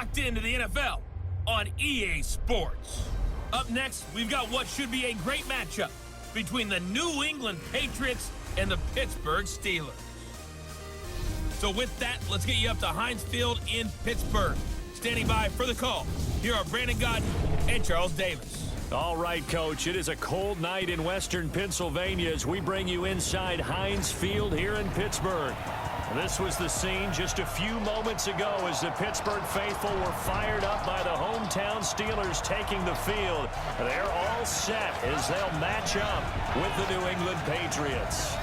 locked into the NFL on EA Sports. Up next, we've got what should be a great matchup between the New England Patriots and the Pittsburgh Steelers. So with that, let's get you up to Heinz Field in Pittsburgh. Standing by for the call, here are Brandon Godden and Charles Davis. All right, Coach, it is a cold night in western Pennsylvania as we bring you inside Heinz Field here in Pittsburgh. This was the scene just a few moments ago as the Pittsburgh faithful were fired up by the hometown Steelers taking the field. They're all set as they'll match up with the New England Patriots.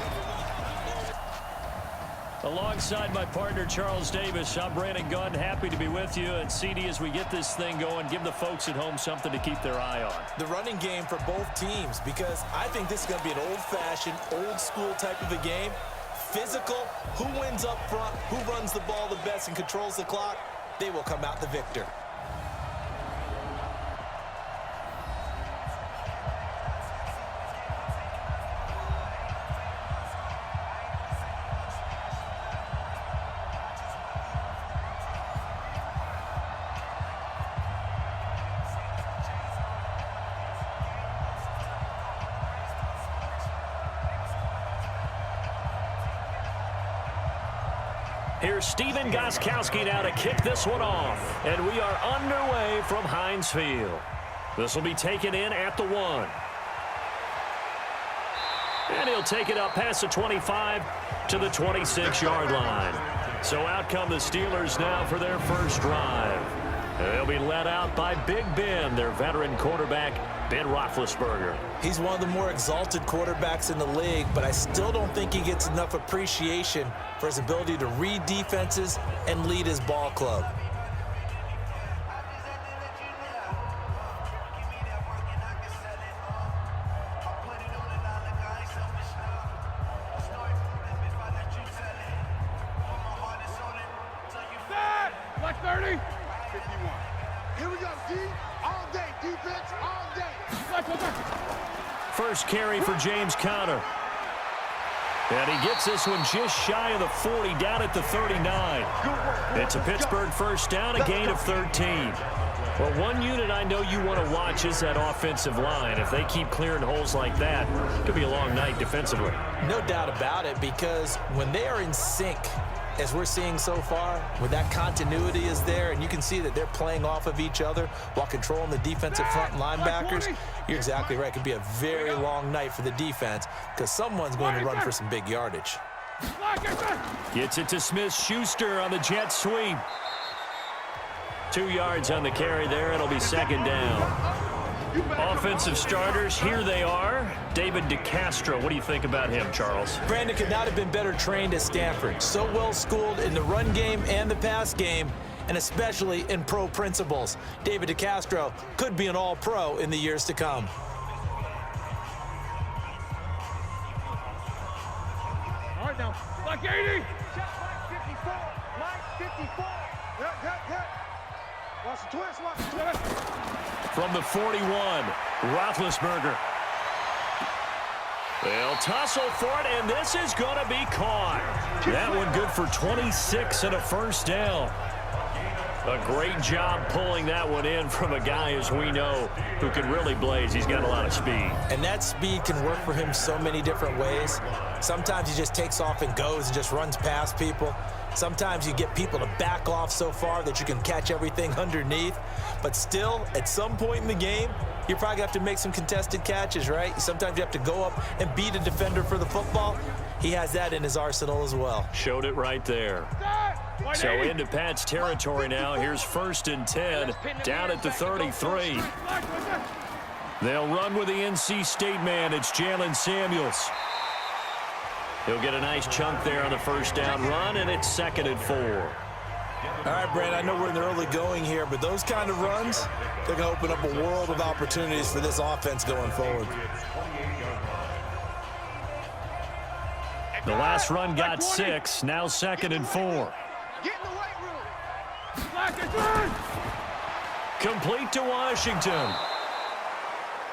Alongside my partner, Charles Davis, I'm Brandon Gunn. Happy to be with you. And CD, as we get this thing going, give the folks at home something to keep their eye on. The running game for both teams, because I think this is going to be an old-fashioned, old-school type of a game. Physical, who wins up front, who runs the ball the best and controls the clock, they will come out the victor. Here's Steven Gostkowski now to kick this one off. And we are underway from Heinz Field. This will be taken in at the 1. And he'll take it up past the 25 to the 26-yard line. So out come the Steelers now for their first drive. They'll be led out by Big Ben, their veteran quarterback, Ben Roethlisberger. He's one of the more exalted quarterbacks in the league, but I still don't think he gets enough appreciation for his ability to read defenses and lead his ball club. Black 30. 51. Here we go, D. All day. Defense all day. First carry for James Conner. And he gets this one just shy of the 40, down at the 39. It's a Pittsburgh first down, a gain of 13. Well, one unit I know you want to watch is that offensive line. If they keep clearing holes like that, it could be a long night defensively. No doubt about it, because when they are in sync, as we're seeing so far, when that continuity is there and you can see that they're playing off of each other while controlling the defensive front linebackers, you're exactly right. It could be a very long night for the defense because someone's going to run for some big yardage. Gets it to Smith-Schuster on the jet sweep. 2 yards on the carry there. It'll be second down. Offensive starters, here they are. David DeCastro, what do you think about him, Charles? Brandon could not have been better trained at Stanford. So well schooled in the run game and the pass game, and especially in pro principles. David DeCastro could be an all-pro in the years to come. All right, now. Black 80. Black 54. Black 54. Yep. Watch the twist. Watch the twist. From the 41, Roethlisberger. They'll tussle for it, and this is going to be caught. That one good for 26 and a first down. A great job pulling that one in from a guy, as we know, who can really blaze. He's got a lot of speed. And that speed can work for him so many different ways. Sometimes he just takes off and goes and just runs past people. Sometimes you get people to back off so far that you can catch everything underneath. But still, at some point in the game, you're probably going to have to make some contested catches, right? Sometimes you have to go up and beat a defender for the football. He has that in his arsenal as well. Showed it right there. So into Pat's territory now. Here's 1st and 10, down at the 33. They'll run with the NC State man. It's Jalen Samuels. He'll get a nice chunk there on the first down run, and it's 2nd and 4. All right, Brad, I know we're in the early going here, but those kind of runs, they're going to open up a world of opportunities for this offense going forward. The last run got 6, now 2nd and 4. Get in the weight room. Complete to Washington.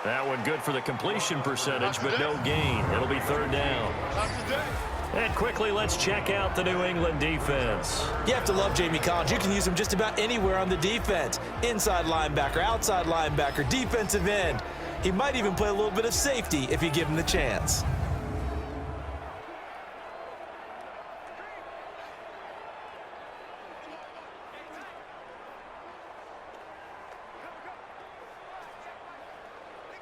That one good for the completion percentage, but no gain. It'll be 3rd down. And quickly, let's check out the New England defense. You have to love Jamie Collins. You can use him just about anywhere on the defense. Inside linebacker, outside linebacker, defensive end. He might even play a little bit of safety if you give him the chance.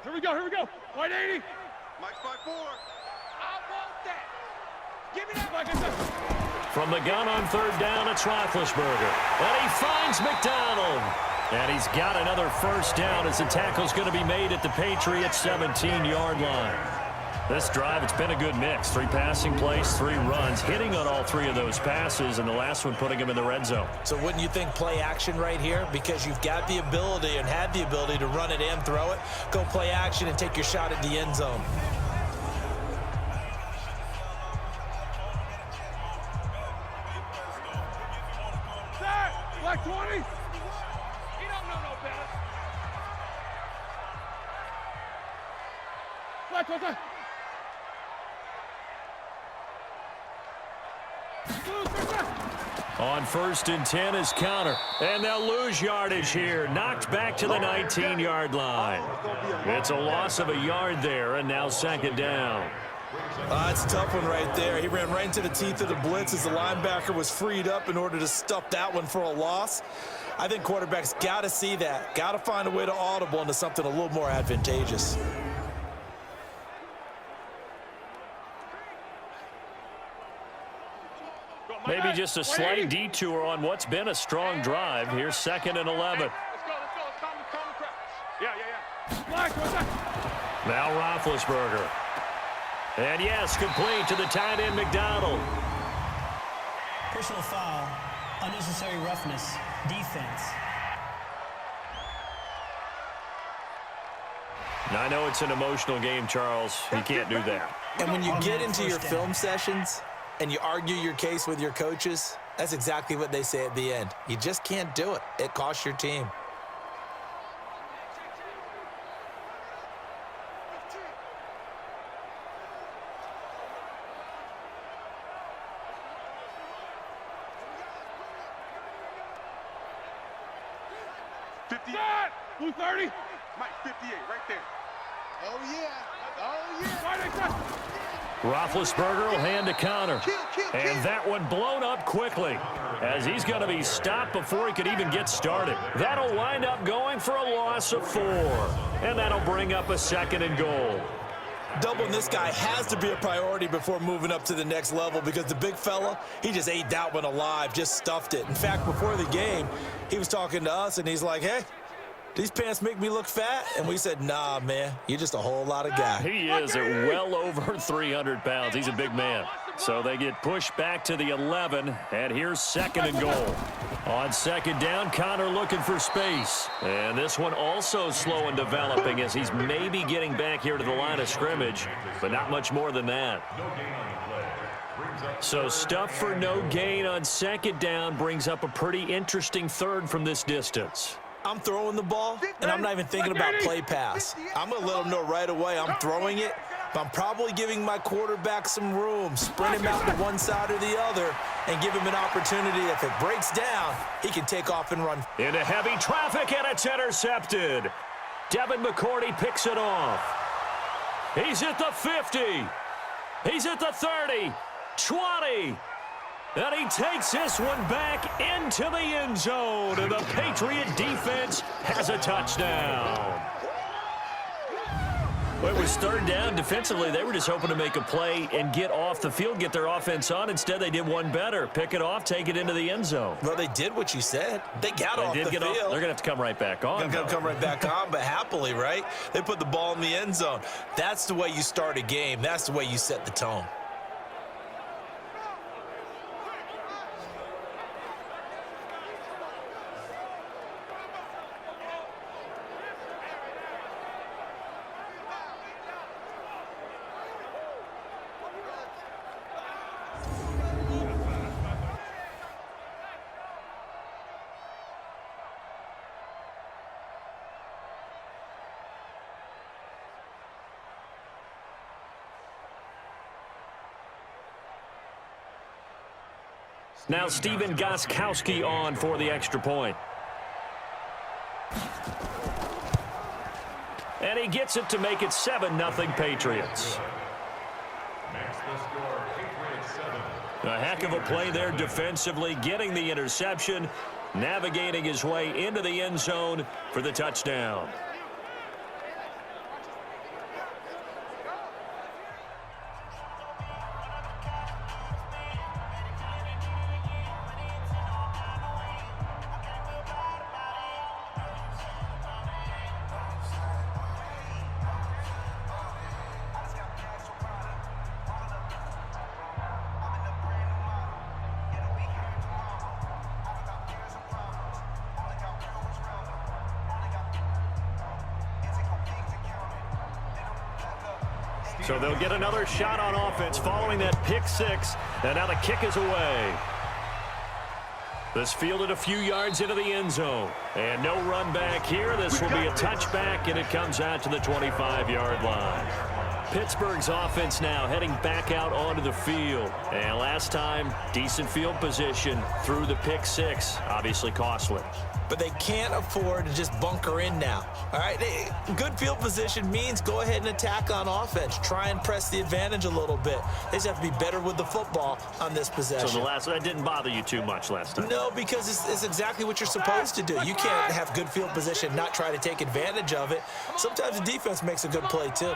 Here we go, here we go. 180. Mike 5-4. I want that. Give me that, Mike. From the gun on third down, it's Roethlisberger. And he finds McDonald. And he's got another first down as the tackle's going to be made at the Patriots' 17-yard line. This drive, it's been a good mix. 3 passing plays, 3 runs, hitting on all 3 of those passes, and the last one putting him in the red zone. So wouldn't you think play action right here? Because you've got the ability and had the ability to run it and throw it. Go play action and take your shot at the end zone. Like 20. He don't know no better. Like what's that? On 1st and 10 is Counter. And they'll lose yardage here. Knocked back to the 19-yard line. It's a loss of a yard there, and now 2nd down. It's a tough one right there. He ran right into the teeth of the blitz as the linebacker was freed up in order to stuff that one for a loss. I think quarterbacks got to see that. Got to find a way to audible into something a little more advantageous. Maybe just a slight detour on what's been a strong drive. Here's 2nd and 11. Let's go. Calm the crowd. Yeah. Like what's that? Now Roethlisberger. And yes, complete to the tight end, McDonald. Personal foul, unnecessary roughness, defense. Now, I know it's an emotional game, Charles. You can't do that. And when you get into your film sessions and you argue your case with your coaches, that's exactly what they say at the end. You just can't do it. It costs your team. Blue 30. Mike 58 right there. Oh yeah. Roethlisberger will hand to Counter. And that one blown up quickly as he's going to be stopped before he could even get started. That'll wind up going for a loss of 4. And that'll bring up a 2nd and goal. Doubling this guy has to be a priority before moving up to the next level because the big fella, he just ate that one alive, just stuffed it. In fact, before the game, he was talking to us, and he's like, hey, these pants make me look fat? And we said, nah, man, you're just a whole lot of guy. He is at well over 300 pounds. He's a big man. So they get pushed back to the 11, and here's 2nd and goal. On 2nd down, Connor looking for space. And this one also slow and developing as he's maybe getting back here to the line of scrimmage, but not much more than that. So stuff for no gain on 2nd down brings up a pretty interesting 3rd from this distance. I'm throwing the ball, and I'm not even thinking about play pass. I'm going to let them know right away I'm throwing it, but I'm probably giving my quarterback some room, sprint him out to one side or the other, and give him an opportunity. If it breaks down, he can take off and run. Into heavy traffic, and it's intercepted. Devin McCourty picks it off. He's at the 50. He's at the 30, 20. And he takes this one back into the end zone, and the Patriot defense has a touchdown. Well, it was 3rd down. Defensively, they were just hoping to make a play and get off the field, get their offense on. Instead, they did one better. Pick it off, take it into the end zone. Well, they did what you said. They got off the field. They're going to have to come right back on. They're going to come right back on, but happily, right? They put the ball in the end zone. That's the way you start a game. That's the way you set the tone. Now Steven Gostkowski on for the extra point. And he gets it to make it 7-0 Patriots. A heck of a play there defensively, getting the interception, navigating his way into the end zone for the touchdown. So they'll get another shot on offense following that pick six. And now the kick is away. This fielded a few yards into the end zone. And no run back here. This will be a touchback, and it comes out to the 25-yard line. Pittsburgh's offense now heading back out onto the field. And last time, decent field position through the pick six. Obviously costly. But they can't afford to just bunker in now. All right, good field position means go ahead and attack on offense. Try and press the advantage a little bit. They just have to be better with the football on this possession. So that didn't bother you too much last time? No, because it's exactly what you're supposed to do. You can't have good field position, not try to take advantage of it. Sometimes the defense makes a good play too.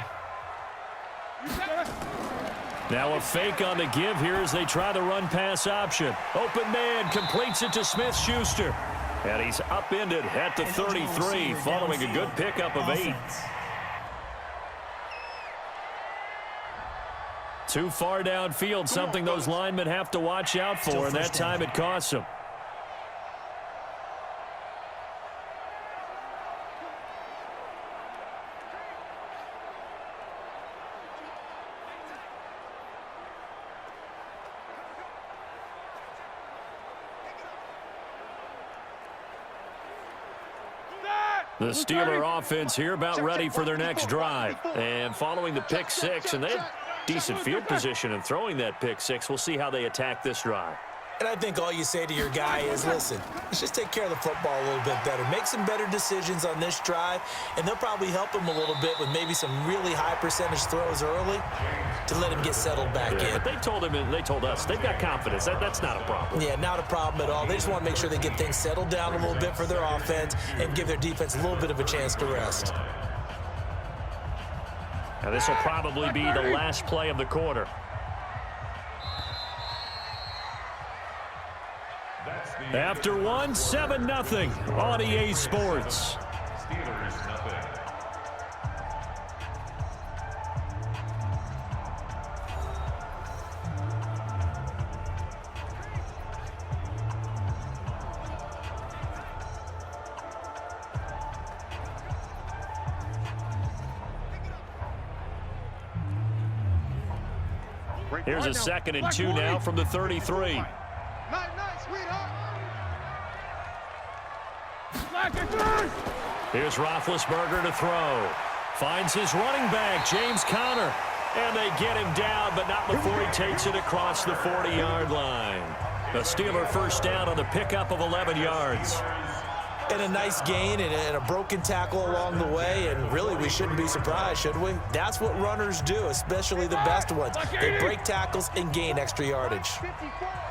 Now a fake on the give here as they try the run-pass option. Open man completes it to Smith-Schuster. And he's upended at the 33 following a good pickup of 8. Too far downfield, something those linemen have to watch out for, and that time it costs them. The Steeler offense here about ready for their next drive. And following the pick six, and they had decent field position in throwing that pick six. We'll see how they attack this drive. And I think all you say to your guy is, listen, let's just take care of the football a little bit better. Make some better decisions on this drive, and they'll probably help him a little bit with maybe some really high percentage throws early to let him get settled back in. But they told him, and they told us, they've got confidence. That's not a problem. Yeah, not a problem at all. They just want to make sure they get things settled down a little bit for their offense and give their defense a little bit of a chance to rest. Now this will probably be the last play of the quarter. After one, 7-0 on EA Sports. Here's a 2nd and 2 now from the 33. Here's Roethlisberger to throw. Finds his running back, James Conner. And they get him down, but not before he takes it across the 40-yard line. A Steeler first down on the pickup of 11 yards. And a nice gain and a broken tackle along the way, and really we shouldn't be surprised, should we? That's what runners do, especially the best ones. They break tackles and gain extra yardage.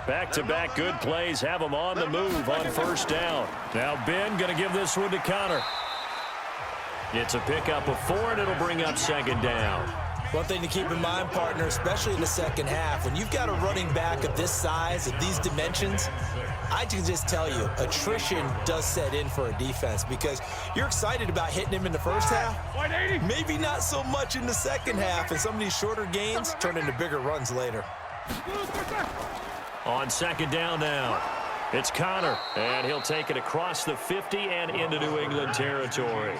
Back-to-back good plays have them on the move on first down. Now Ben going to give this one to Conner. It's a pickup of 4, and it'll bring up 2nd down. One thing to keep in mind, partner, especially in the second half, when you've got a running back of this size, of these dimensions, I can just tell you, attrition does set in for a defense because you're excited about hitting him in the first half. Maybe not so much in the second half, and some of these shorter gains turn into bigger runs later. On 2nd down now, it's Conner, and he'll take it across the 50 and into New England territory.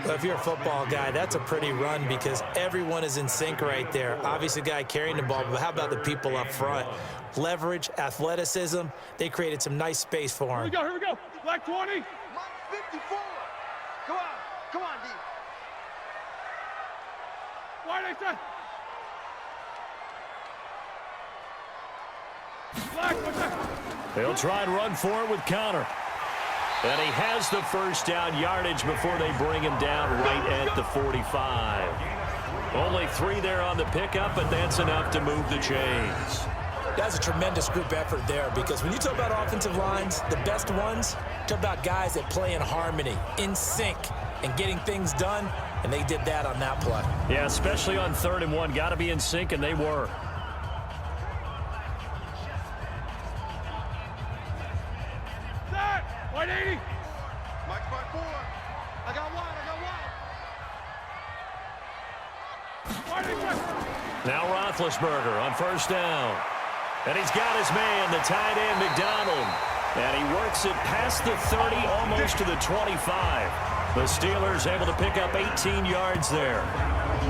Well, if you're a football guy, that's a pretty run because everyone is in sync right there. Obviously, the guy carrying the ball, but how about the people up front? Leverage, athleticism, they created some nice space for him. Here we go. Black 20. 54. Come on, D. Why they say? They'll try and run for it with counter. And he has the first down yardage before they bring him down right at the 45. Only 3 there on the pickup, but that's enough to move the chains. That's a tremendous group effort there, because when you talk about offensive lines, the best ones, talk about guys that play in harmony, in sync, and getting things done, and they did that on that play. Yeah, especially on 3rd and 1. Got to be in sync, and they were. Set! 180! Mike front 4. I got one. Now Roethlisberger on 1st down. And he's got his man, the tight end, McDonald. And he works it past the 30, almost to the 25. The Steelers able to pick up 18 yards there.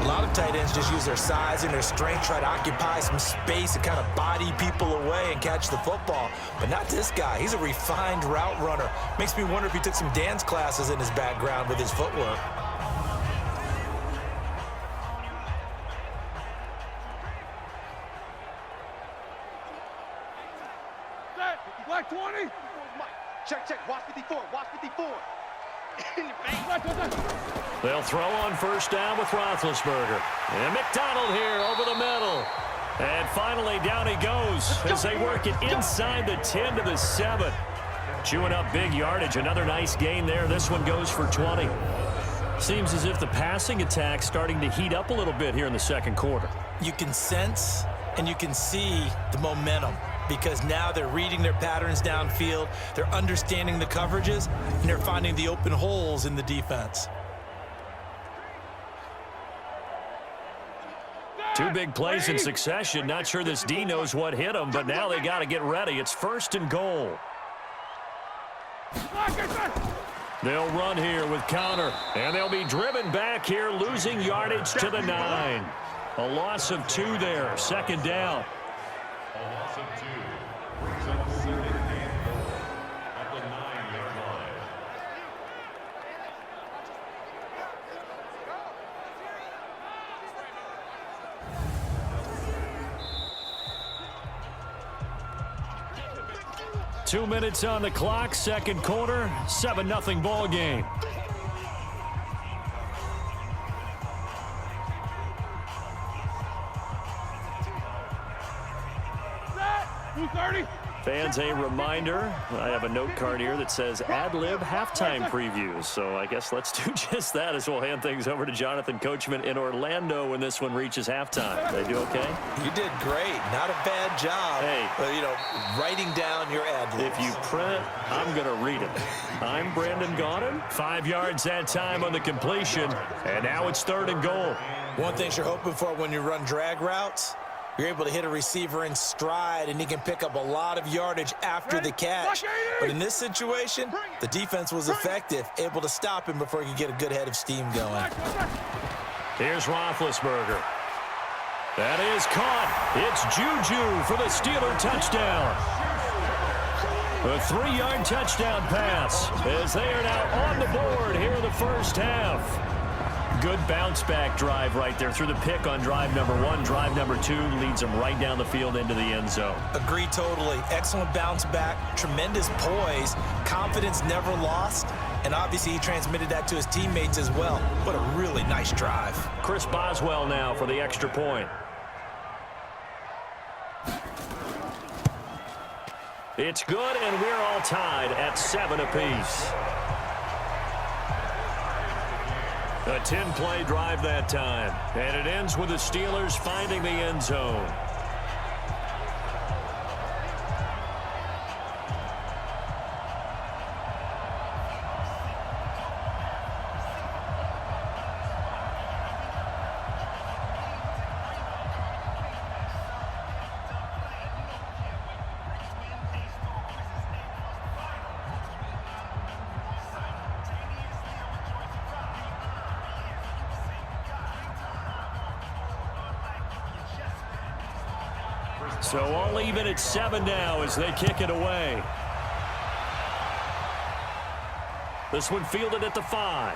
A lot of tight ends just use their size and their strength, try to occupy some space and kind of body people away and catch the football. But not this guy. He's a refined route runner. Makes me wonder if he took some dance classes in his background with his footwork. Black 20. Check. Watch 54. They'll throw on 1st down with Roethlisberger. And McDonald here over the middle. And finally down he goes as they work it inside the 10 to the 7. Chewing up big yardage. Another nice gain there. This one goes for 20. Seems as if the passing attack's starting to heat up a little bit here in the 2nd quarter. You can sense and you can see the momentum, because now they're reading their patterns downfield, they're understanding the coverages, and they're finding the open holes in the defense. 2 big plays in succession. Not sure this D knows what hit him, but now they got to get ready. It's 1st and goal. They'll run here with counter, and they'll be driven back here, losing yardage to the 9. A loss of 2 there, 2nd down. A loss of 2 brings up 2nd and goal at the 9-yard line. Two minutes on the clock, 2nd quarter, 7-0 ball game. Fans, a reminder, I have a note card here that says ad-lib halftime previews. So I guess let's do just that as we'll hand things over to Jonathan Coachman in Orlando when this one reaches halftime. They do okay? You did great. Not a bad job. Hey. But, you know, writing down your ad-libs. If you print, I'm going to read it. I'm Brandon Gaudin. 5 yards that time on the completion. And now it's 3rd and goal. One thing you're hoping for when you run drag routes, you're able to hit a receiver in stride, and he can pick up a lot of yardage after the catch. But in this situation, the defense was effective, able to stop him before he could get a good head of steam going. Here's Roethlisberger. That is caught. It's Juju for the Steeler touchdown. A 3-yard touchdown pass as they are now on the board here in the 1st half. Good bounce-back drive right there through the pick on drive number 1. Drive number 2 leads them right down the field into the end zone. Agree totally. Excellent bounce back, tremendous poise, confidence never lost, and obviously he transmitted that to his teammates as well. What a really nice drive. Chris Boswell now for the extra point. It's good, and we're all tied at 7 apiece. A 10-play drive that time, and it ends with the Steelers finding the end zone. So all even at 7 now as they kick it away. This one fielded at the 5.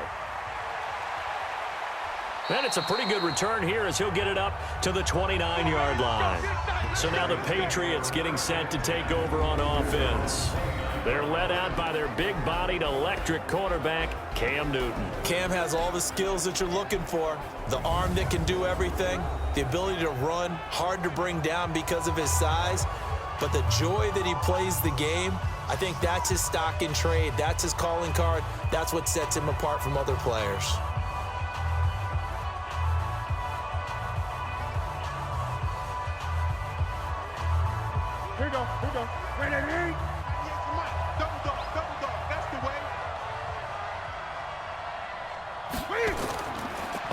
And it's a pretty good return here as he'll get it up to the 29-yard line. So now the Patriots getting set to take over on offense. They're led out by their big-bodied electric quarterback, Cam Newton. Cam has all the skills that you're looking for. The arm that can do everything, the ability to run, hard to bring down because of his size, but the joy that he plays the game, I think that's his stock in trade. That's his calling card. That's what sets him apart from other players. Here we go, here we go. Ready? Double dog, that's the way.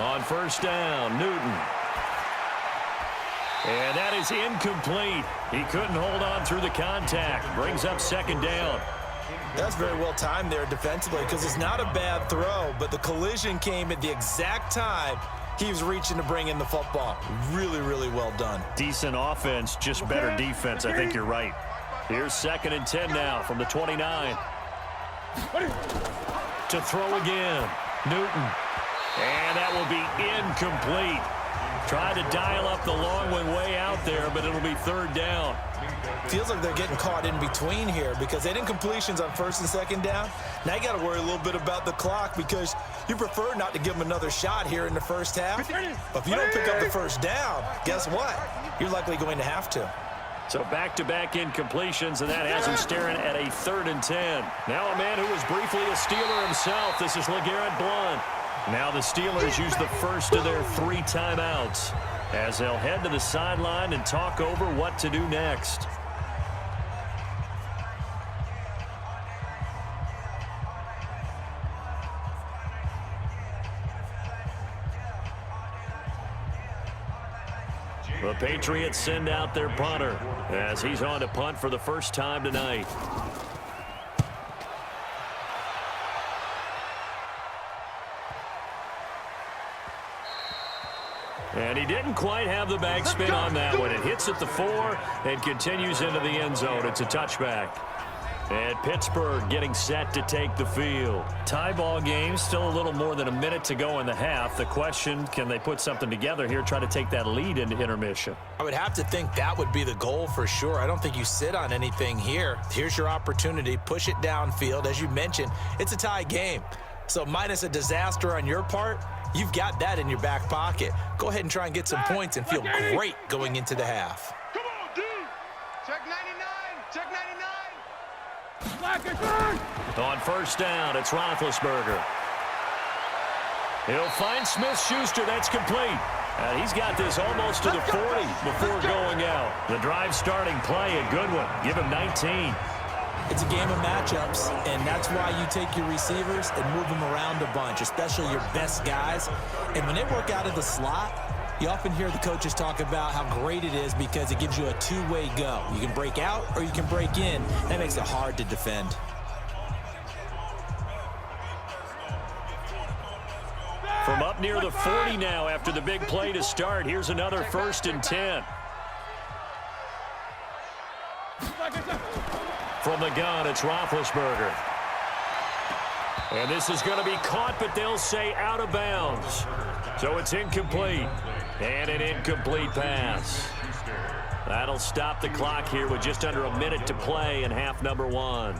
On first down, Newton. And that is incomplete. He couldn't hold on through the contact. Brings up second down. That's very well timed there defensively because it's not a bad throw, but the collision came at the exact time he was reaching to bring in the football. Really, really well done. Decent offense, just better defense. I think you're right. Here's 2nd and 10 now from the 29. To throw again, Newton. And that will be incomplete. Tried to dial up the long one way out there, but it'll be 3rd down. Feels like they're getting caught in between here because they did incompletions on 1st and 2nd down. Now you got to worry a little bit about the clock because you prefer not to give them another shot here in the first half. But if you don't pick up the first down, guess what? You're likely going to have to. So back-to-back incompletions, and that has him staring at a 3rd and 10. Now a man who was briefly a Steeler himself. This is LeGarrette Blount. Now the Steelers use the first of their 3 timeouts as they'll head to the sideline and talk over what to do next. The Patriots send out their punter as he's on to punt for the first time tonight. And he didn't quite have the backspin on that one. It hits at the 4 and continues into the end zone. It's a touchback. And Pittsburgh getting set to take the field. Tie ball game, still a little more than a minute to go in the half. The question, can they put something together here, try to take that lead into intermission? I would have to think that would be the goal for sure. I don't think you sit on anything here. Here's your opportunity. Push it downfield. As you mentioned, it's a tie game. So minus a disaster on your part, you've got that in your back pocket. Go ahead and try and get some points and feel great going into the half. Come on, dude. Check 99. Check 99. On first down, it's Roethlisberger. He'll find Smith-Schuster. That's complete. He's got this almost to the 40 before going out. The drive starting play, a good one. Give him 19. It's a game of matchups, and that's why you take your receivers and move them around a bunch, especially your best guys. And when they work out of the slot, you often hear the coaches talk about how great it is because it gives you a two-way go. You can break out or you can break in. That makes it hard to defend. From up near the 40 now after the big play to start, here's another 1st and 10. From the gun, it's Roethlisberger. And this is going to be caught, but they'll say out of bounds. So it's incomplete. And an incomplete pass. That'll stop the clock here with just under a minute to play in half number 1.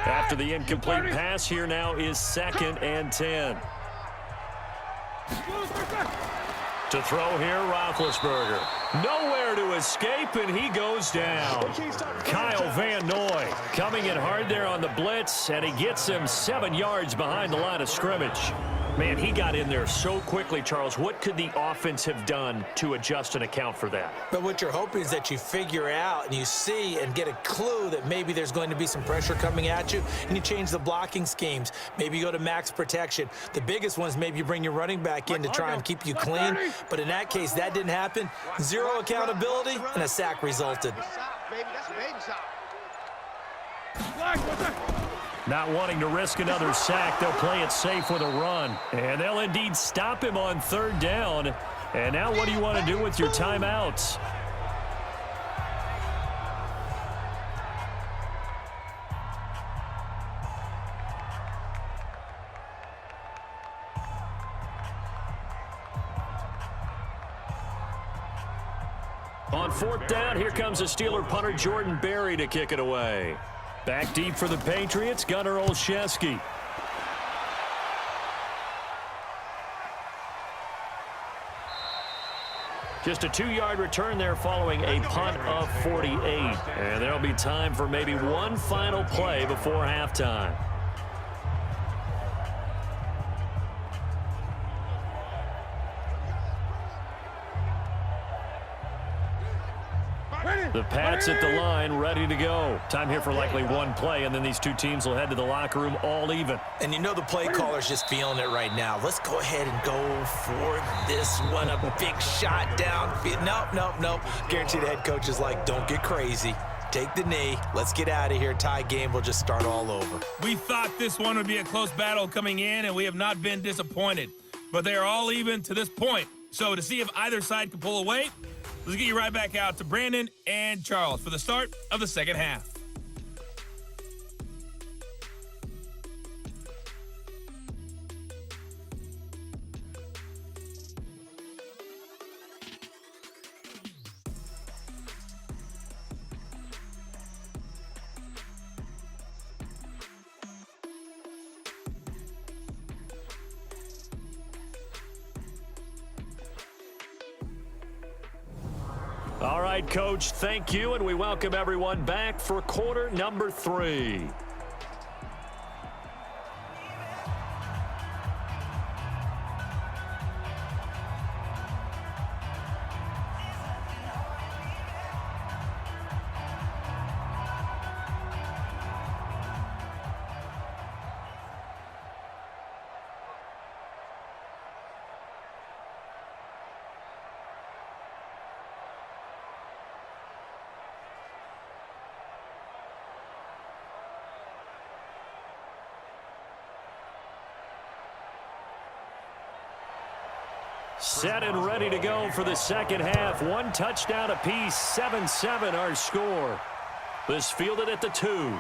After the incomplete pass, here now is 2nd and 10. To throw here, Roethlisberger. Nowhere to escape, and he goes down. Kyle Van Noy coming in hard there on the blitz, and he gets him 7 yards behind the line of scrimmage. Man, he got in there so quickly, Charles. What could the offense have done to adjust and account for that? But what you're hoping is that you figure out and you see and get a clue that maybe there's going to be some pressure coming at you, and you change the blocking schemes. Maybe you go to max protection. The biggest one is maybe you bring your running back in to try and keep you clean. But in that case, that didn't happen. 0 accountability, and a sack resulted. Not wanting to risk another sack, they'll play it safe with a run. And they'll indeed stop him on 3rd down. And now what do you want to do with your timeouts? On fourth down, here comes the Steeler punter Jordan Berry to kick it away. Back deep for the Patriots, Gunnar Olszewski. Just a 2-yard return there following a punt of 48. And there'll be time for maybe one final play before halftime. The Pats at the line, ready to go. Time here for likely one play, and then these two teams will head to the locker room all even. And you know the play caller's just feeling it right now. Let's go ahead and go for this one. A big shot downfield. Nope. Guarantee the head coach is like, don't get crazy. Take the knee. Let's get out of here. Tie game will just start all over. We thought this one would be a close battle coming in, and we have not been disappointed. But they are all even to this point. So to see if either side can pull away, let's get you right back out to Brandon and Charles for the start of the second half. All right, Coach, thank you, and we welcome everyone back for quarter number 3. Set and ready to go for the second half. One touchdown apiece, 7-7 our score. This fielded at the 2.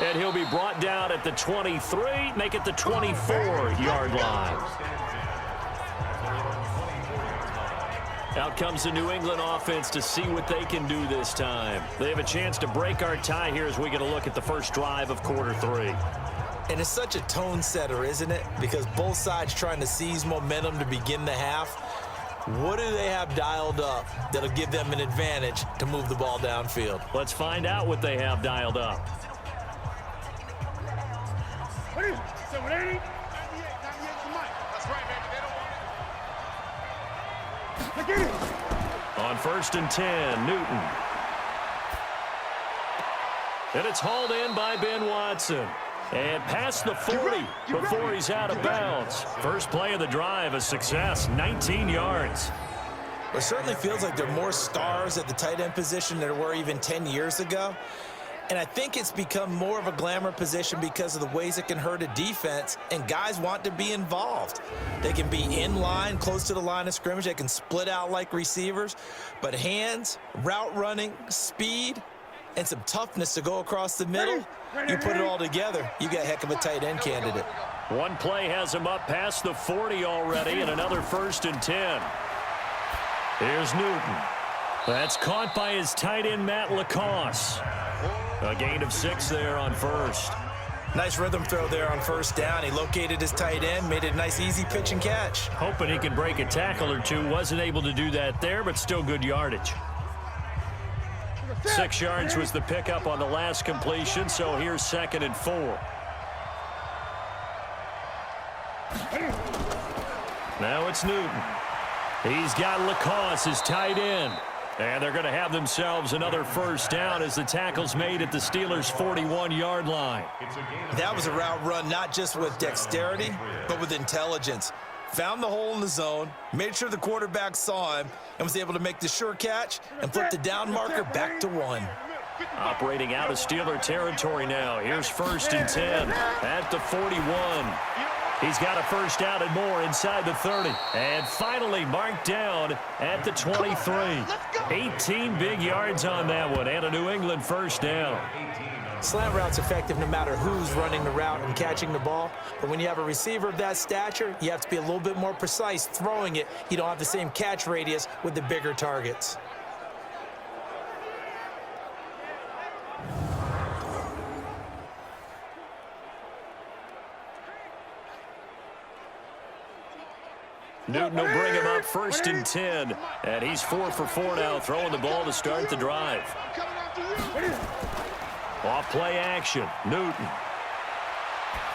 And he'll be brought down at the 23, make it the 24-yard line. Out comes the New England offense to see what they can do this time. They have a chance to break our tie here as we get a look at the first drive of quarter 3. And it's such a tone setter, isn't it? Because both sides trying to seize momentum to begin the half. What do they have dialed up that'll give them an advantage to move the ball downfield? Let's find out what they have dialed up. 780. That's right, baby. They don't want it. On first and 10, Newton. And it's hauled in by Ben Watson. And past the 40 before he's out of bounds. First play of the drive, a success, 19 yards. It certainly feels like there are more stars at the tight end position than there were even 10 years ago. And I think it's become more of a glamour position because of the ways it can hurt a defense, and guys want to be involved. They can be in line, close to the line of scrimmage. They can split out like receivers. But hands, route running, speed, and some toughness to go across the middle, you put it all together, you got a heck of a tight end candidate. One play has him up past the 40 already, and another first and 10. Here's Newton. That's caught by his tight end, Matt Lacoste. A gain of 6 there on first. Nice rhythm throw there on first down. He located his tight end, made it a nice easy pitch and catch. Hoping he can break a tackle or two. Wasn't able to do that there, but still good yardage. 6 yards was the pickup on the last completion, so here's 2nd and 4. Now it's Newton. He's got Lacoste, his tight end. And they're going to have themselves another first down as the tackle's made at the Steelers' 41-yard line. That was a route run not just with dexterity, but with intelligence. Found the hole in the zone, made sure the quarterback saw him, and was able to make the sure catch and flip the down marker back to 1. Operating out of Steeler territory now. Here's 1st and 10 at the 41. He's got a first down and more inside the 30. And finally marked down at the 23. 18 big yards on that one and a New England first down. Slant route's effective no matter who's running the route and catching the ball. But when you have a receiver of that stature, you have to be a little bit more precise throwing it. You don't have the same catch radius with the bigger targets. Newton will bring him up 1st and 10. And he's 4 for 4 now, throwing the ball to start the drive. Off play action. Newton.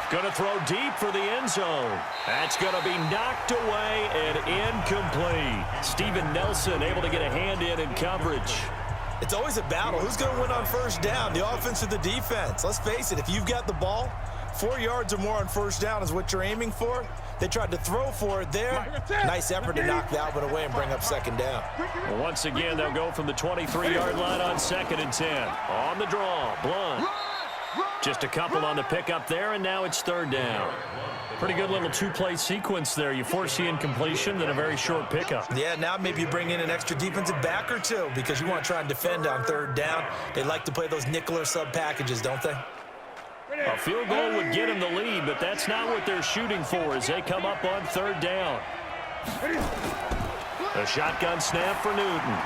Going to throw deep for the end zone. That's going to be knocked away and incomplete. Steven Nelson able to get a hand in coverage. It's always a battle. Who's going to win on first down, the offense or the defense? Let's face it, if you've got the ball, 4 yards or more on first down is what you're aiming for. They tried to throw for it there. Nice effort to knock that one away and bring up 2nd down. Well, once again, they'll go from the 23-yard line on 2nd and 10. On the draw, Blunt. Just a couple on the pickup there, and now it's 3rd down. Pretty good little 2-play sequence there. You force the incompletion, then a very short pickup. Yeah, now maybe you bring in an extra defensive back or two because you want to try and defend on 3rd down. They like to play those nickel or sub packages, don't they? A field goal would get them the lead, but that's not what they're shooting for as they come up on 3rd down. A shotgun snap for Newton.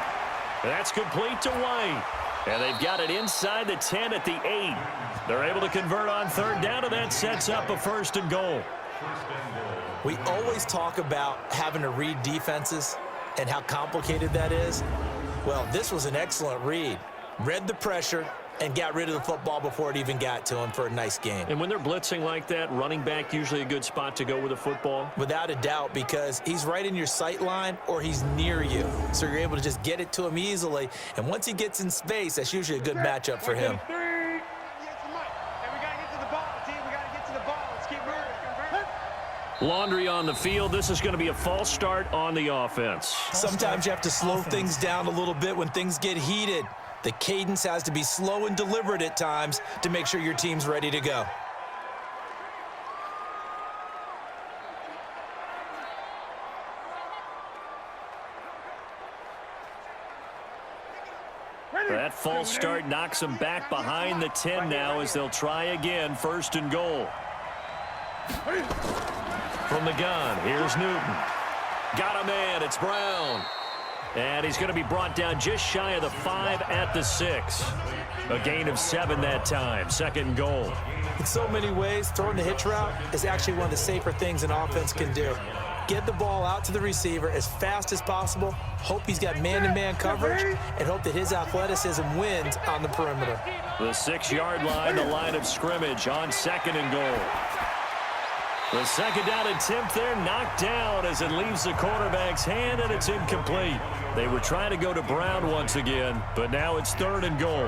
That's complete to White. And they've got it inside the 10 at the 8. They're able to convert on 3rd down, and that sets up a 1st and goal. We always talk about having to read defenses and how complicated that is. Well, this was an excellent read. Read the pressure and got rid of the football before it even got to him for a nice game. And when they're blitzing like that, running back usually a good spot to go with the football? Without a doubt, because he's right in your sight line or he's near you. So you're able to just get it to him easily. And once he gets in space, that's usually a good matchup for him. Laundry on the field. This is going to be a false start on the offense. Sometimes you have to slow things down a little bit when things get heated. The cadence has to be slow and deliberate at times to make sure your team's ready to go. That false start knocks them back behind the 10 now as they'll try again, 1st and goal. From the gun, here's Newton. Got a man, it's Brown. And he's going to be brought down just shy of the 5 at the 6. A gain of 7 that time, 2nd and goal. In so many ways, throwing the hitch route is actually one of the safer things an offense can do. Get the ball out to the receiver as fast as possible, hope he's got man-to-man coverage, and hope that his athleticism wins on the perimeter. The 6-yard line, the line of scrimmage on 2nd and goal. The 2nd down attempt there knocked down as it leaves the quarterback's hand, and it's incomplete. They were trying to go to Brown once again, but now it's 3rd and goal.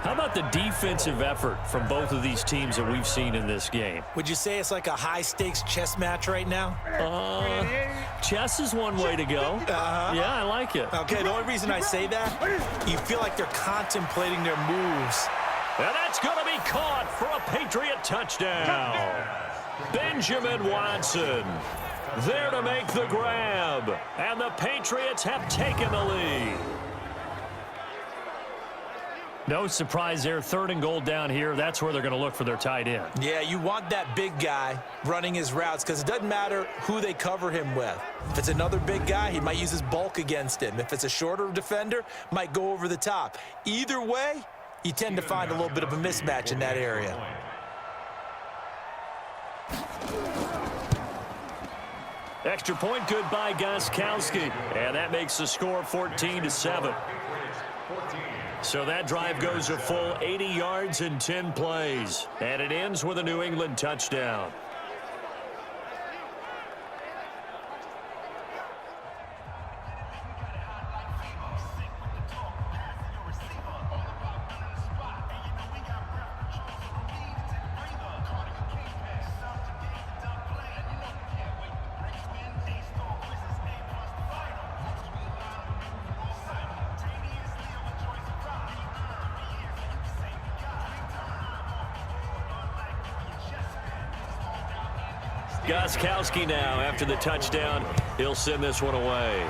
How about the defensive effort from both of these teams that we've seen in this game? Would you say it's like a high-stakes chess match right now? Chess is one way to go. Yeah, I like it. Okay, the only reason I say that, you feel like they're contemplating their moves. And that's going to be caught for a Patriot touchdown. Benjamin Watson there to make the grab. And the Patriots have taken the lead. No surprise there, 3rd and goal down here. That's where they're going to look for their tight end. Yeah, you want that big guy running his routes because it doesn't matter who they cover him with. If it's another big guy, he might use his bulk against him. If it's a shorter defender, might go over the top. Either way, you tend to find a little bit of a mismatch in that area. Extra point good by Gostkowski. And that makes the score 14-7. So that drive goes a full 80 yards in 10 plays. And it ends with a New England touchdown. Gostkowski now after the touchdown. He'll send this one away.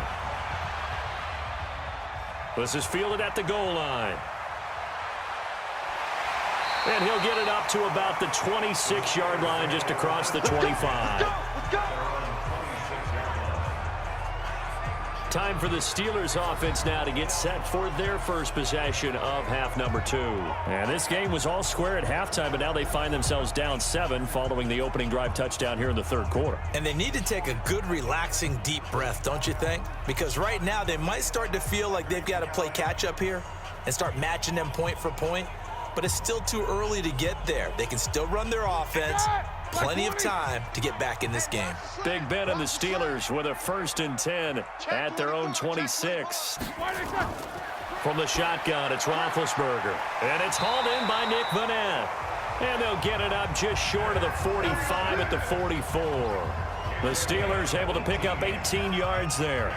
This is fielded at the goal line. And he'll get it up to about the 26-yard line, just across the 25. Let's go! Time for the Steelers offense now to get set for their first possession of half number 2. And this game was all square at halftime, but now they find themselves down 7 following the opening drive touchdown here in the third quarter. And they need to take a good, relaxing, deep breath, don't you think? Because right now they might start to feel like they've got to play catch-up here and start matching them point for point. But it's still too early to get there. They can still run their offense. Plenty of time to get back in this game. Big Ben and the Steelers with a 1st and 10 at their own 26. From the shotgun, it's Roethlisberger. And it's hauled in by Nick Vanette. And they'll get it up just short of the 45 at the 44. The Steelers able to pick up 18 yards there.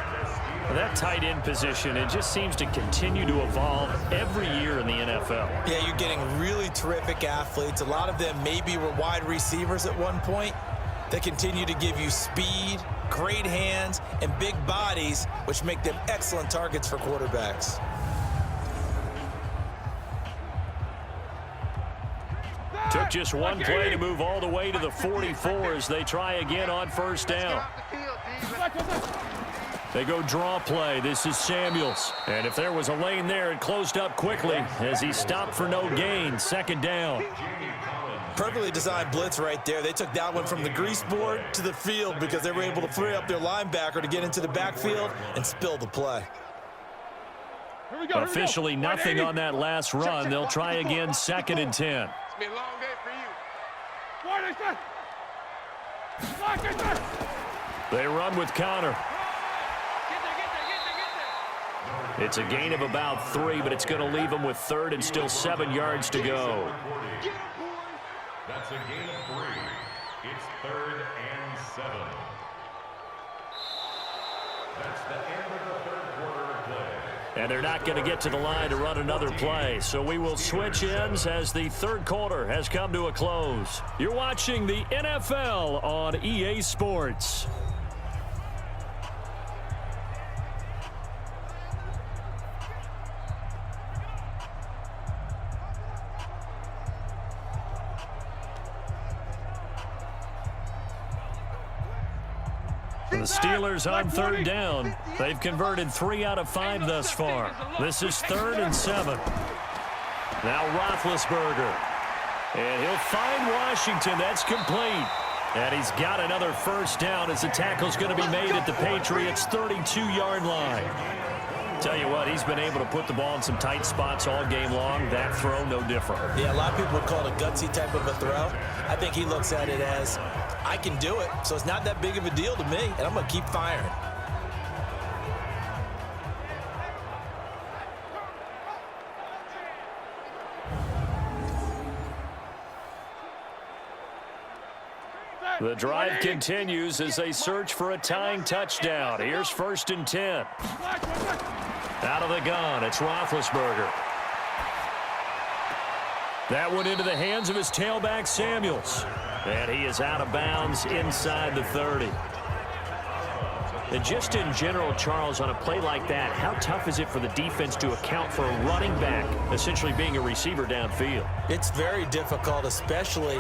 That tight end position, it just seems to continue to evolve every year in the NFL. Yeah, you're getting really terrific athletes. A lot of them maybe were wide receivers at one point. They continue to give you speed, great hands, and big bodies, which make them excellent targets for quarterbacks. Took just one play to move all the way to the 44 as they try again on first down. They go draw play. This is Samuels. And if there was a lane there, it closed up quickly as he stopped for no gain. Second down. Perfectly designed blitz right there. They took that one from the grease board to the field because they were able to free up their linebacker to get into the backfield and spill the play. Officially nothing on that last run. They'll try again 2nd and 10. It's been a long day for you. They run with Connor. It's a gain of about 3, but it's going to leave them with 3rd and still 7 yards to go. That's a gain of 3. It's 3rd and 7. That's the end of the third quarter of play. And they're not going to get to the line to run another play. So we will switch ends as the third quarter has come to a close. You're watching the NFL on EA Sports. The Steelers on 3rd down. They've converted 3 out of 5 thus far. This is 3rd and 7. Now Roethlisberger. And he'll find Washington. That's complete. And he's got another first down as the tackle's going to be made at the Patriots' 32-yard line. Tell you what, he's been able to put the ball in some tight spots all game long. That throw, no different. Yeah, a lot of people would call it a gutsy type of a throw. I think he looks at it as, I can do it, so it's not that big of a deal to me, and I'm going to keep firing. The drive continues as they search for a tying touchdown. Here's 1st and 10. Out of the gun, it's Roethlisberger. That one into the hands of his tailback, Samuels. And he is out of bounds inside the 30. And just in general, Charles, on a play like that, how tough is it for the defense to account for a running back essentially being a receiver downfield? It's very difficult, especially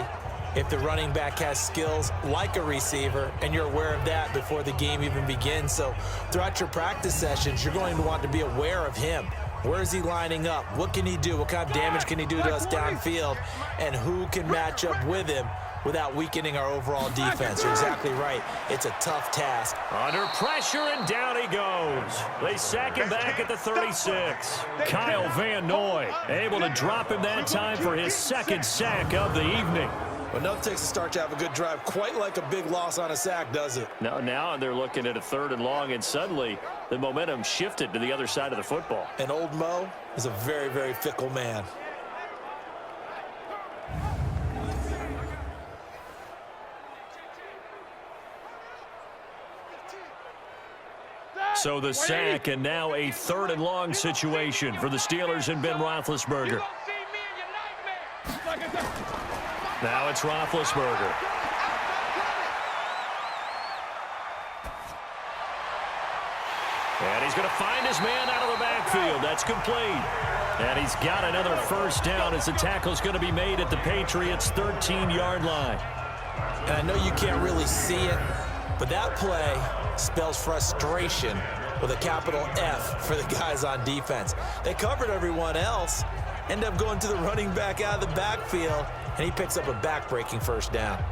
if the running back has skills like a receiver, and you're aware of that before the game even begins. So throughout your practice sessions, you're going to want to be aware of him. Where is he lining up? What can he do? What kind of damage can he do to us downfield? And who can match up with him without weakening our overall defense? You're exactly right. It's a tough task. Under pressure, and down he goes. They sack him back at the 36. Kyle Van Noy able to drop him that time for his 2nd sack of the evening. Well, nothing takes a start to have a good drive quite like a big loss on a sack, does it? Now they're looking at a 3rd and long, and suddenly the momentum shifted to the other side of the football. And old Mo is a very, very fickle man. So the sack, and now a 3rd and long situation for the Steelers and Ben Roethlisberger. Now it's Roethlisberger. And he's going to find his man out of the backfield. That's complete. And he's got another first down as the tackle's going to be made at the Patriots' 13-yard line. And I know you can't really see it, but that play spells frustration with a capital F for the guys on defense. They covered everyone else, end up going to the running back out of the backfield, and he picks up a back-breaking first down.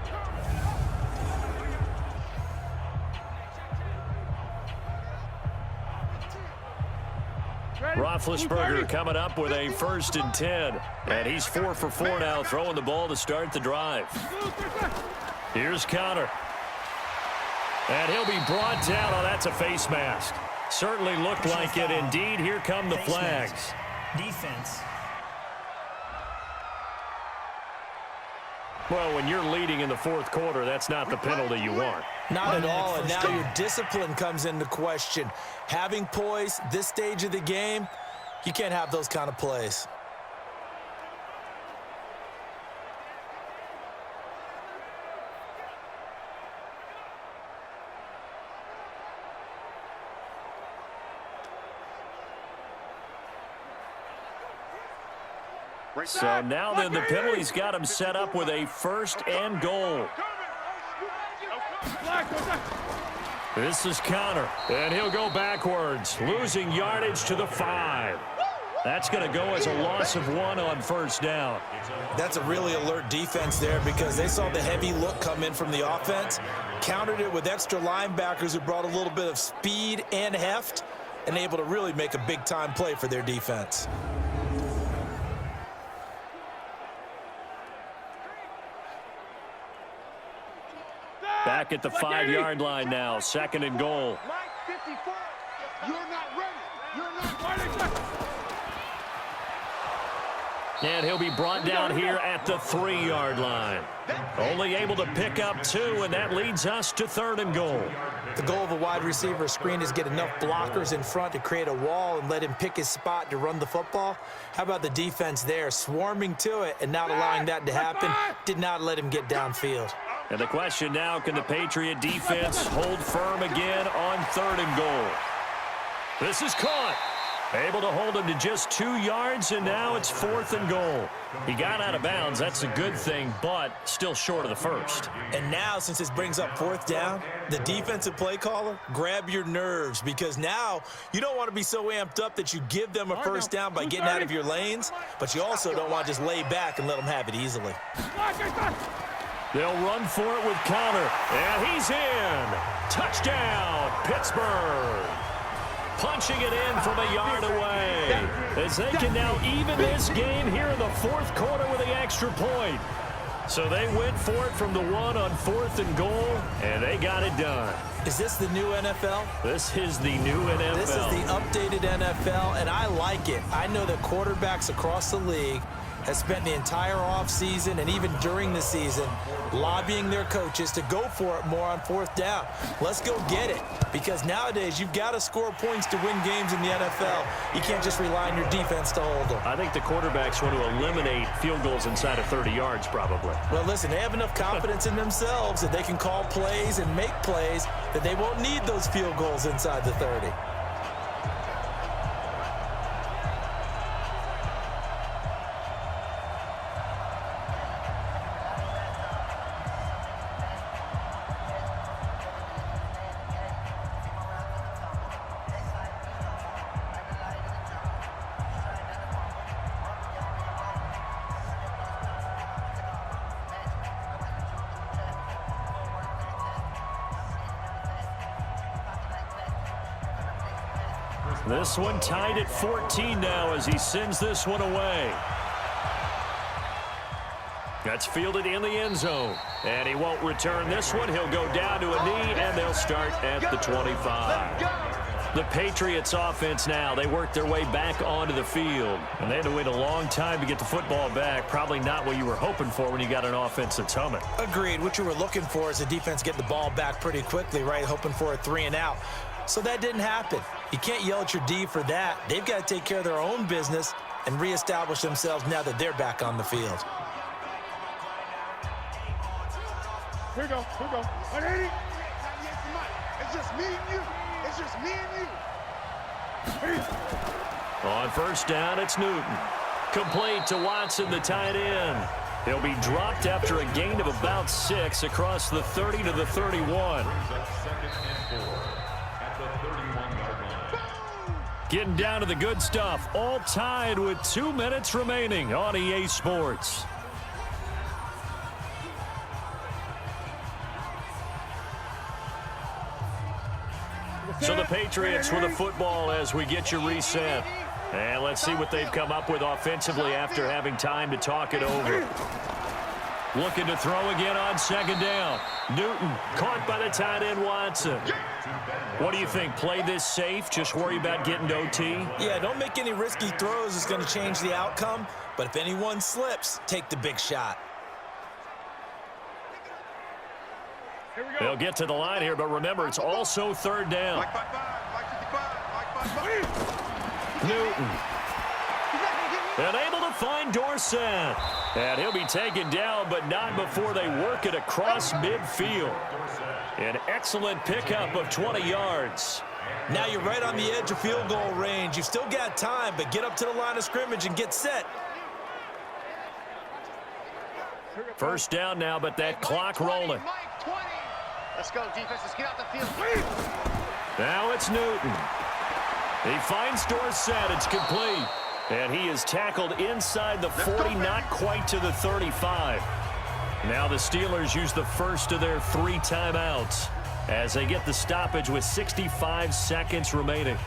Roethlisberger coming up with a 1st and 10. And he's 4 for 4 now, throwing the ball to start the drive. Here's Connor. And he'll be brought down. Oh, that's a face mask. Certainly looked like it. Indeed, here come the flags. Defense. Well, when you're leading in the 4th quarter, that's not the penalty you want. Not at all, and now your discipline comes into question. Having poise this stage of the game, you can't have those kind of plays. So now then the penalty's got him set up with a 1st and goal. This is Connor, and he'll go backwards, losing yardage to the 5. That's going to go as a loss of 1 on 1st down. That's a really alert defense there because they saw the heavy look come in from the offense, countered it with extra linebackers who brought a little bit of speed and heft, and able to really make a big-time play for their defense. Back at the 5-yard line now, 2nd and goal. Mike 54, you're not ready. You're not ready. And he'll be brought down here at the 3-yard line. Only able to pick up 2, and that leads us to 3rd and goal. The goal of a wide receiver screen is get enough blockers in front to create a wall and let him pick his spot to run the football. How about the defense there, swarming to it and not allowing that to happen? Did not let him get downfield. And the question now, can the Patriot defense hold firm again on 3rd and goal? This is caught. Able to hold him to just 2 yards, and now it's 4th and goal. He got out of bounds. That's a good thing, but still short of the 1st. And now, since this brings up 4th down, the defensive play caller, grab your nerves, because now you don't want to be so amped up that you give them a 1st down by getting out of your lanes, but you also don't want to just lay back and let them have it easily. They'll run for it with Connor, and he's in. Touchdown, Pittsburgh. Punching it in from a yard away, as they can now even this game here in the 4th quarter with the extra point. So they went for it from the 1 on 4th and goal, and they got it done. Is this the new NFL? This is the new NFL. This is the updated NFL, and I like it. I know that quarterbacks across the league have spent the entire offseason and even during the season lobbying their coaches to go for it more on 4th down. Let's go get it, because nowadays you've got to score points to win games in the NFL. You can't just rely on your defense to hold them. I think the quarterbacks want to eliminate field goals inside of 30 yards probably. Well, listen, they have enough confidence in themselves that they can call plays and make plays that they won't need those field goals inside the 30. This one tied at 14 now as he sends this one away. That's fielded in the end zone. And he won't return this one. He'll go down to a knee, and they'll start at the 25. The Patriots offense now, they work their way back onto the field. And they had to wait a long time to get the football back. Probably not what you were hoping for when you got an offense that's humming. Agreed. What you were looking for is the defense getting the ball back pretty quickly, right? Hoping for a 3 and out. So that didn't happen. You can't yell at your D for that. They've got to take care of their own business and reestablish themselves now that they're back on the field. Here we go. 180. It's just me and you. It's just me and you. On first down, it's Newton. Complete to Watson, the tight end. He'll be dropped after a gain of about 6 across the 30 to the 31. Brings up 2nd and 4 at the 31-yard line. Getting down to the good stuff. All tied with 2 minutes remaining on EA Sports. So the Patriots with the football as we get you reset. And let's see what they've come up with offensively after having time to talk it over. Looking to throw again on 2nd down. Newton caught by the tight end Watson. What do you think? Play this safe? Just worry about getting to OT? Yeah, don't make any risky throws. It's going to change the outcome. But if anyone slips, take the big shot. They'll get to the line here, but remember, it's also 3rd down. Newton. And able to find Dorsett. And he'll be taken down, but not before they work it across midfield. An excellent pickup of 20 yards. Now you're right on the edge of field goal range. You've still got time, but get up to the line of scrimmage and get set. First down now, but that clock rolling. Let's go, defense. Let's get out the field. Now it's Newton. He finds Dorsett. It's complete. And he is tackled inside the 40, not quite to the 35. Now the Steelers use the first of their 3 timeouts as they get the stoppage with 65 seconds remaining.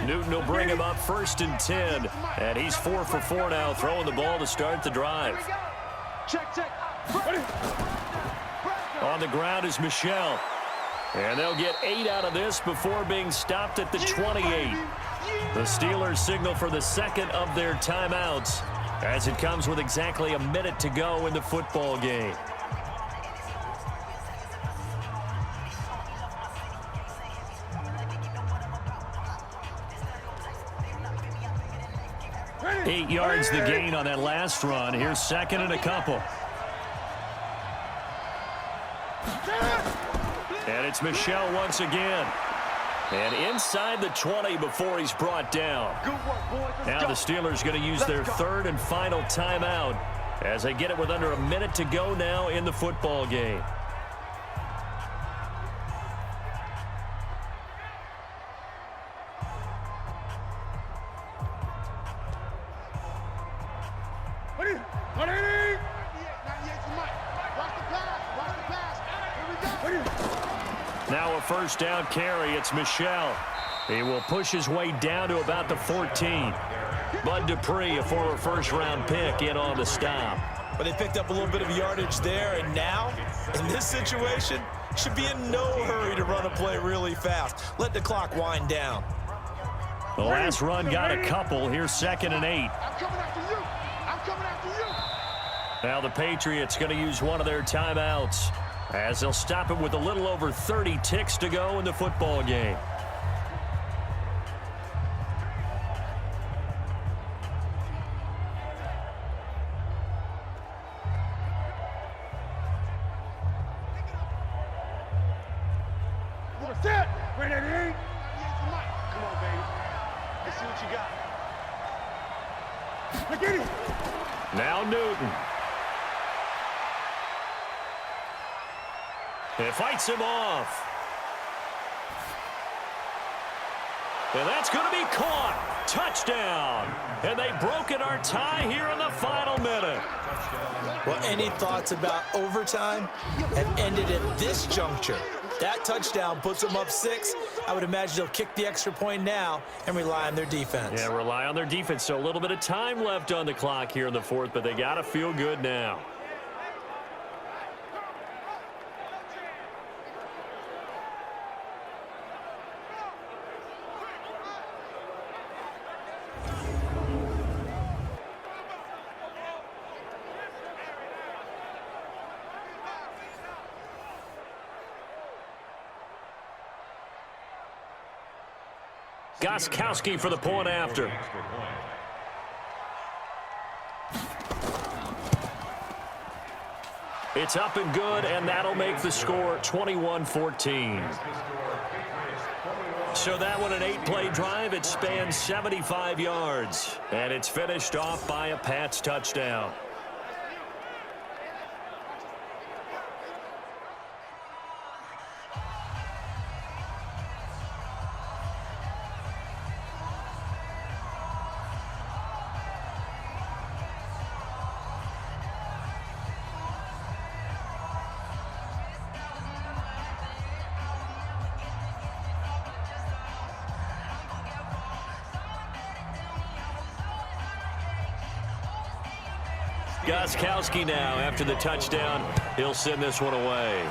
Newton will bring him up 1st and 10. And he's 4 for 4 now, throwing the ball to start the drive. Check. On the ground is Michel. And they'll get 8 out of this before being stopped at the 28. The Steelers signal for the second of their timeouts as it comes with exactly a minute to go in the football game. Eight yards the gain on that last run. Here's 2nd and a couple. And it's Michel once again. And inside the 20 before he's brought down. Now the Steelers going to use their 3rd and final timeout as they get it with under a minute to go now in the football game. Now a first down carry. It's Michel. He will push his way down to about the 14. Bud Dupree, a former first-round pick, in on the stop. But they picked up a little bit of yardage there, and now, in this situation, should be in no hurry to run a play really fast. Let the clock wind down. The last run got a couple. Here's 2nd and 8. I'm coming after you. I'm coming after you. Now the Patriots going to use one of their timeouts as they'll stop it with a little over 30 ticks to go in the football game. What's that? Come on, baby. Let's see what you got. Look at it. Now Newton. It fights him off. And that's going to be caught. Touchdown. And they've broken our tie here in the final minute. Well, any thoughts about overtime have ended at this juncture. That touchdown puts them up 6. I would imagine they'll kick the extra point now and rely on their defense. Yeah, rely on their defense. So a little bit of time left on the clock here in the 4th, but they got to feel good now. Gostkowski for the point after. It's up and good, and that'll make the score 21-14. So that one, an 8-play drive. It spans 75 yards, and it's finished off by a Pats touchdown. Gostkowski now after the touchdown. He'll send this one away.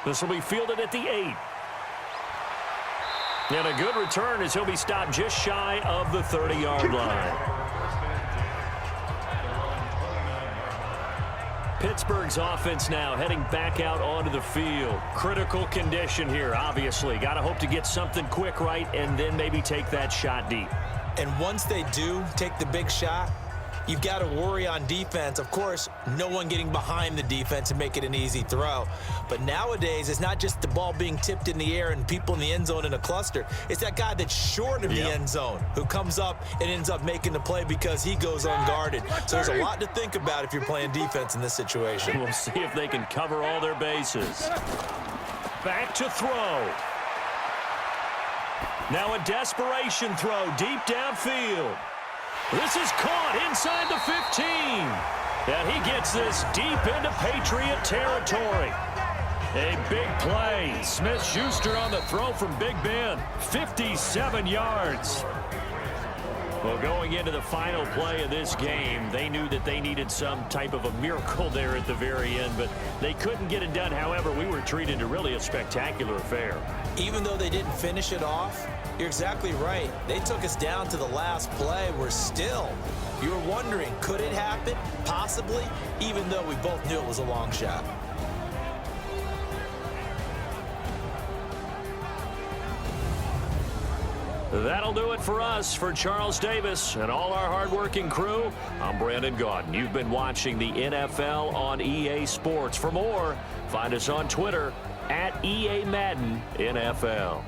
This will be fielded at the 8. And a good return as he'll be stopped just shy of the 30-yard line. Pittsburgh's offense now heading back out onto the field. Critical condition here, obviously. Got to hope to get something quick right and then maybe take that shot deep. And once they do take the big shot, you've got to worry on defense. Of course, no one getting behind the defense and make it an easy throw. But nowadays, it's not just the ball being tipped in the air and people in the end zone in a cluster. It's that guy that's short of the end zone who comes up and ends up making the play because he goes unguarded. So there's a lot to think about if you're playing defense in this situation. We'll see if they can cover all their bases. Back to throw. Now a desperation throw deep downfield. This is caught inside the 15. And he gets this deep into Patriot territory. A big play. Smith-Schuster on the throw from Big Ben. 57 yards. Well, going into the final play of this game, they knew that they needed some type of a miracle there at the very end, but they couldn't get it done. However, we were treated to really a spectacular affair. Even though they didn't finish it off, you're exactly right. They took us down to the last play. We're still, you were wondering, could it happen? Possibly, even though we both knew it was a long shot. That'll do it for us. For Charles Davis and all our hardworking crew, I'm Brandon Gaudin. You've been watching the NFL on EA Sports. For more, find us on Twitter @EA Madden NFL.